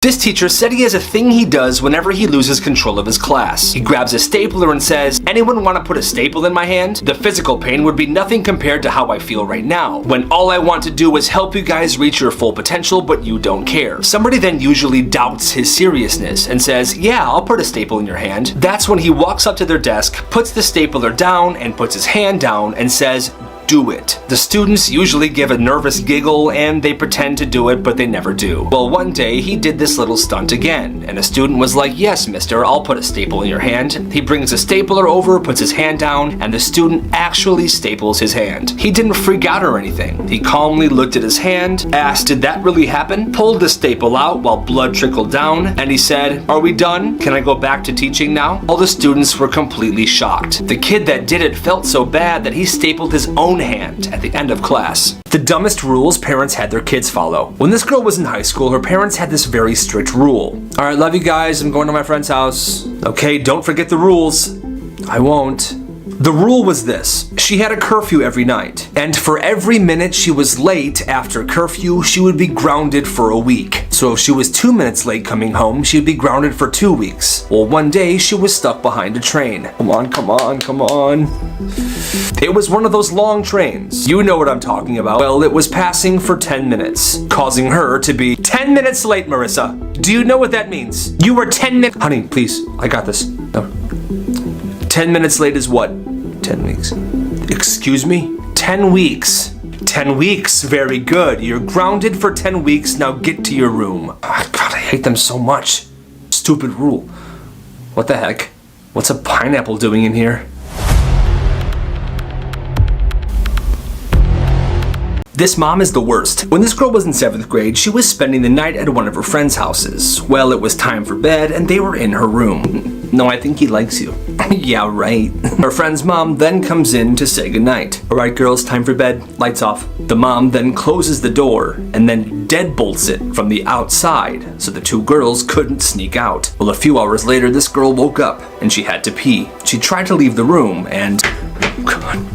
This teacher said he has a thing he does whenever he loses control of his class. He grabs a stapler and says, "Anyone want to put a staple in my hand? The physical pain would be nothing compared to how I feel right now, when all I want to do is help you guys reach your full potential, but you don't care." Somebody then usually doubts his seriousness and says, "Yeah, I'll put a staple in your hand." That's when he walks up to their desk, puts the stapler down, and puts his hand down and says, "Do it." The students usually give a nervous giggle and they pretend to do it, but they never do. Well, one day he did this little stunt again, and a student was like, "Yes, mister, I'll put a staple in your hand." He brings a stapler over, puts his hand down, and the student actually staples his hand. He didn't freak out or anything. He calmly looked at his hand, asked, "Did that really happen?" Pulled the staple out while blood trickled down, and he said, "Are we done? Can I go back to teaching now?" All the students were completely shocked. The kid that did it felt so bad that he stapled his own hand at the end of class. The dumbest rules parents had their kids follow. When this girl was in high school, her parents had this very strict rule. "All right, love you guys, I'm going to my friend's house." "Okay, don't forget the rules." "I won't." The rule was this: she had a curfew every night, and for every minute she was late after curfew, she would be grounded for a week. So if she was 2 minutes late coming home, she'd be grounded for 2 weeks. Well, one day she was stuck behind a train. Come on, come on, come on. It was one of those long trains. You know what I'm talking about. Well, it was passing for 10 minutes, causing her to be 10 minutes late, Marissa. Do you know what that means? You were 10 minutes. Honey, please, I got this. No. 10 minutes late is what? 10 weeks. Excuse me? 10 weeks. 10 weeks, very good. You're grounded for 10 weeks, now get to your room. Oh, God, I hate them so much. Stupid rule. What the heck? What's a pineapple doing in here? This mom is the worst. When this girl was in 7th grade, she was spending the night at one of her friends' houses. Well, it was time for bed, and they were in her room. "No, I think he likes you." "Yeah, right." Her friend's mom then comes in to say goodnight. "All right, girls, time for bed. Lights off." The mom then closes the door and then deadbolts it from the outside so the two girls couldn't sneak out. Well, a few hours later, this girl woke up and she had to pee. She tried to leave the room and... Come on.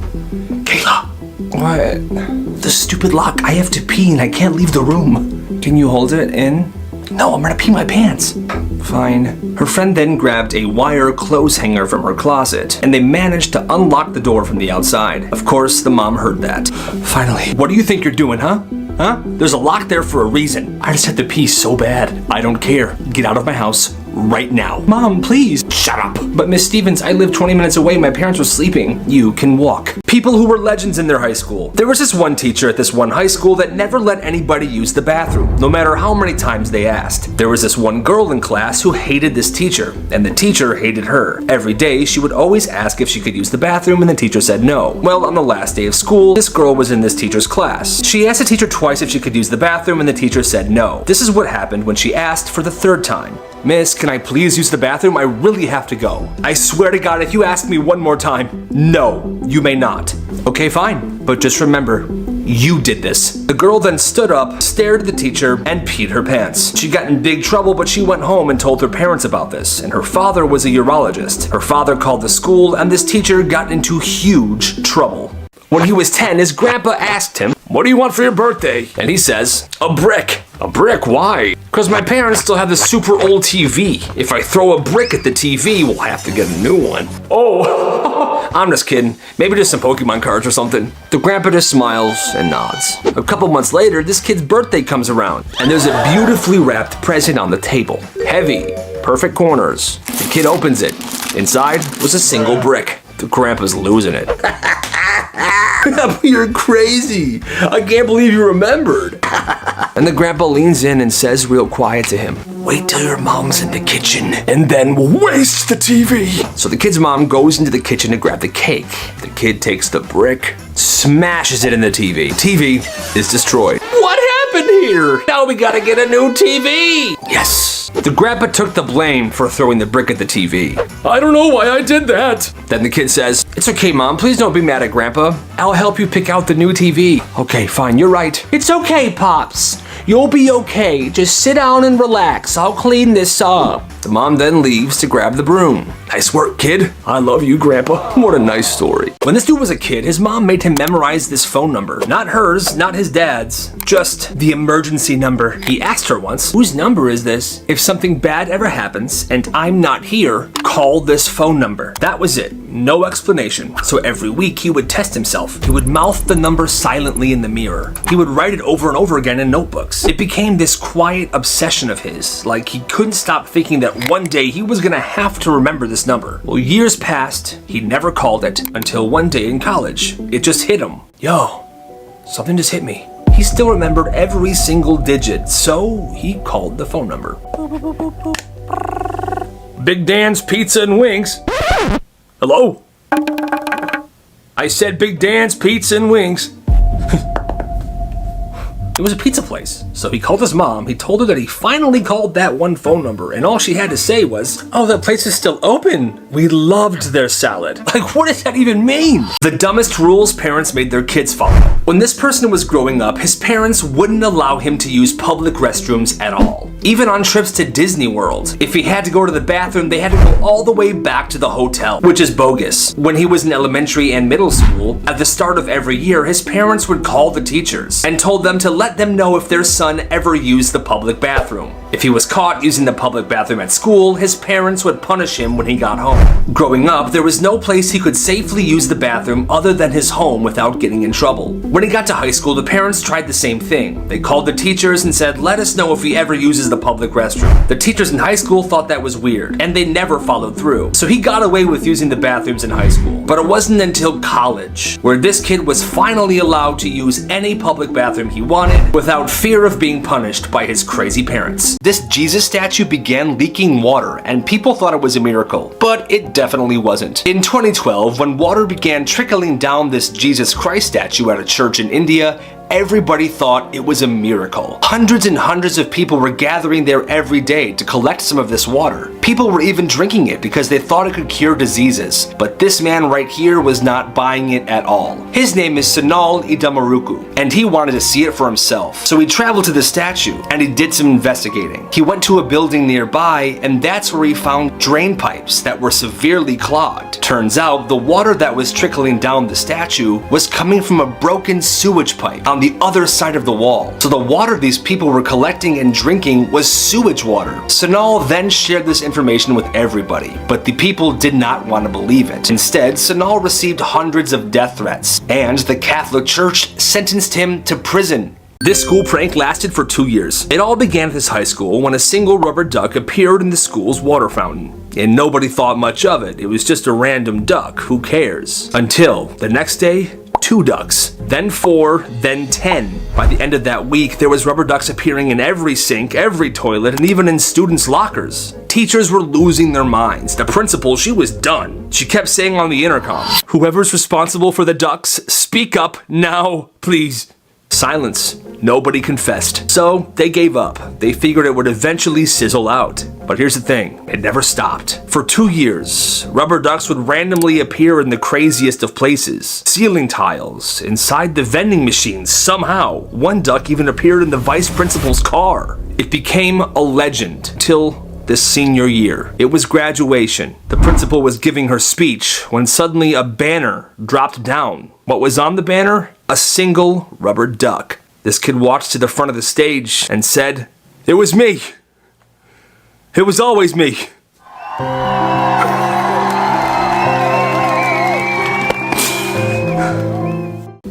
Kayla. What? The stupid lock. I have to pee and I can't leave the room. Can you hold it in? No, I'm gonna pee my pants. Fine. Her friend then grabbed a wire clothes hanger from her closet, and they managed to unlock the door from the outside. Of course, the mom heard that. Finally. "What do you think you're doing, huh? Huh? There's a lock there for a reason. I just had to pee so bad. I don't care. Get out of my house right now." "Mom, please." "Shut up." "But Miss Stevens, I live 20 minutes away. My parents were sleeping." "You can walk." People who were legends in their high school. There was this one teacher at this one high school that never let anybody use the bathroom, no matter how many times they asked. There was this one girl in class who hated this teacher, and the teacher hated her. Every day, she would always ask if she could use the bathroom, and the teacher said no. Well, on the last day of school, this girl was in this teacher's class. She asked the teacher twice if she could use the bathroom, and the teacher said no. This is what happened when she asked for the third time. "Miss, can I please use the bathroom? I really have to go. I swear to God, if you ask me one more time, no, you may not." "Okay, fine, but just remember, you did this." The girl then stood up, stared at the teacher, and peed her pants. She got in big trouble, but she went home and told her parents about this, and her father was a urologist. Her father called the school, and this teacher got into huge trouble. When he was 10, his grandpa asked him, "What do you want for your birthday?" And he says, "A brick." "A brick? Why?" "Because my parents still have this super old TV. If I throw a brick at the TV, we'll have to get a new one." "Oh, I'm just kidding. Maybe just some Pokemon cards or something." The grandpa just smiles and nods. A couple months later, this kid's birthday comes around, and there's a beautifully wrapped present on the table. Heavy, perfect corners. The kid opens it. Inside was a single brick. The grandpa's losing it. "You're crazy. I can't believe you remembered." And the grandpa leans in and says real quiet to him, "Wait till your mom's in the kitchen and then waste the TV." So the kid's mom goes into the kitchen to grab the cake. The kid takes the brick, smashes it in the TV. The TV is destroyed. "What happened here? Now we gotta get a new TV." Yes. The grandpa took the blame for throwing the brick at the TV. "I don't know why I did that." Then the kid says, "It's okay, Mom. Please don't be mad at Grandpa. I'll help you pick out the new TV. Okay, fine, you're right. It's okay, Pops. You'll be okay. Just sit down and relax. I'll clean this up. The mom then leaves to grab the broom. Nice work, kid. I love you, Grandpa. What a nice story. When this dude was a kid, his mom made him memorize this phone number. Not hers, not his dad's, just the emergency number. He asked her once, whose number is this? If something bad ever happens and I'm not here, call this phone number. That was it. No explanation. So every week he would test himself. He would mouth the number silently in the mirror. He would write it over and over again in notebooks. It became this quiet obsession of his. Like he couldn't stop thinking that one day he was gonna have to remember this number. Well, years passed. He never called it until one day in college. It just hit him. Yo, something just hit me. He still remembered every single digit, so he called the phone number. Big Dan's Pizza and Wings. Hello? I said Big Dan's Pizza and Wings. It was a pizza place. So he called his mom. He told her that he finally called that one phone number, and all she had to say was, "Oh, that place is still open. We loved their salad." Like, what does that even mean? The dumbest rules parents made their kids follow. When this person was growing up, his parents wouldn't allow him to use public restrooms at all. Even on trips to Disney World, if he had to go to the bathroom, they had to go all the way back to the hotel, which is bogus. When he was in elementary and middle school, at the start of every year, his parents would call the teachers and told them to let them know if their son ever used the public bathroom. If he was caught using the public bathroom at school, his parents would punish him when he got home. Growing up, there was no place he could safely use the bathroom other than his home without getting in trouble. When he got to high school, the parents tried the same thing. They called the teachers and said, "Let us know if he ever uses the public restroom." The teachers in high school thought that was weird, and they never followed through. So he got away with using the bathrooms in high school. But it wasn't until college, where this kid was finally allowed to use any public bathroom he wanted without fear of being punished by his crazy parents. This Jesus statue began leaking water, and people thought it was a miracle, but it definitely wasn't. In 2012, when water began trickling down this Jesus Christ statue at a church in India, everybody thought it was a miracle. Hundreds and hundreds of people were gathering there every day to collect some of this water. People were even drinking it because they thought it could cure diseases. But this man right here was not buying it at all. His name is Sanal Idamaruku, and he wanted to see it for himself. So he traveled to the statue and he did some investigating. He went to a building nearby, and that's where he found drain pipes that were severely clogged. Turns out the water that was trickling down the statue was coming from a broken sewage pipe on the other side of the wall. So the water these people were collecting and drinking was sewage water. Sanal then shared this information with everybody, but the people did not want to believe it. Instead, Sanal received hundreds of death threats, and the Catholic Church sentenced him to prison. This school prank lasted for 2 years. It all began at this high school when a single rubber duck appeared in the school's water fountain. And nobody thought much of it. It was just a random duck. Who cares? Until the next day, 2 ducks, then 4, then 10. By the end of that week, there was rubber ducks appearing in every sink, every toilet, and even in students' lockers. Teachers were losing their minds. The principal, she was done. She kept saying on the intercom, "Whoever's responsible for the ducks, speak up now, please." Silence. Nobody confessed. So they gave up. They figured it would eventually sizzle out. But here's the thing, it never stopped. For 2 years, rubber ducks would randomly appear in the craziest of places. Ceiling tiles, inside the vending machines, somehow. One duck even appeared in the vice principal's car. It became a legend till this senior year. It was graduation. The principal was giving her speech when suddenly a banner dropped down. What was on the banner? A single rubber duck. This kid walked to the front of the stage and said, "It was me. It was always me."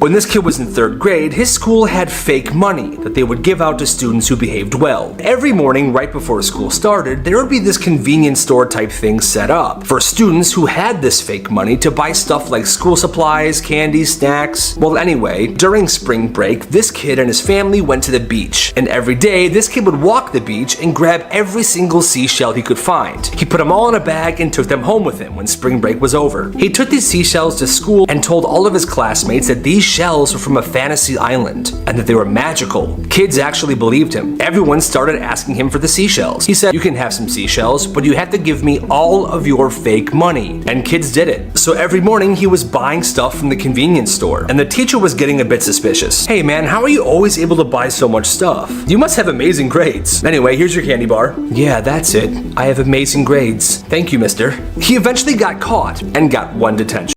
When this kid was in 3rd grade, his school had fake money that they would give out to students who behaved well. Every morning, right before school started, there would be this convenience store type thing set up for students who had this fake money to buy stuff like school supplies, candy, snacks. Well, anyway, during spring break, this kid and his family went to the beach. And every day, this kid would walk the beach and grab every single seashell he could find. He put them all in a bag and took them home with him when spring break was over. He took these seashells to school and told all of his classmates that these shells were from a fantasy island and that they were magical. Kids actually believed him. Everyone started asking him for the seashells. He said, "You can have some seashells, but you have to give me all of your fake money." And kids did it. So every morning he was buying stuff from the convenience store, and the teacher was getting a bit suspicious. "Hey man, how are you always able to buy so much stuff? You must have amazing grades." "Anyway, here's your candy bar." "Yeah, that's it. I have amazing grades. Thank you, mister." He eventually got caught and got 1 detention.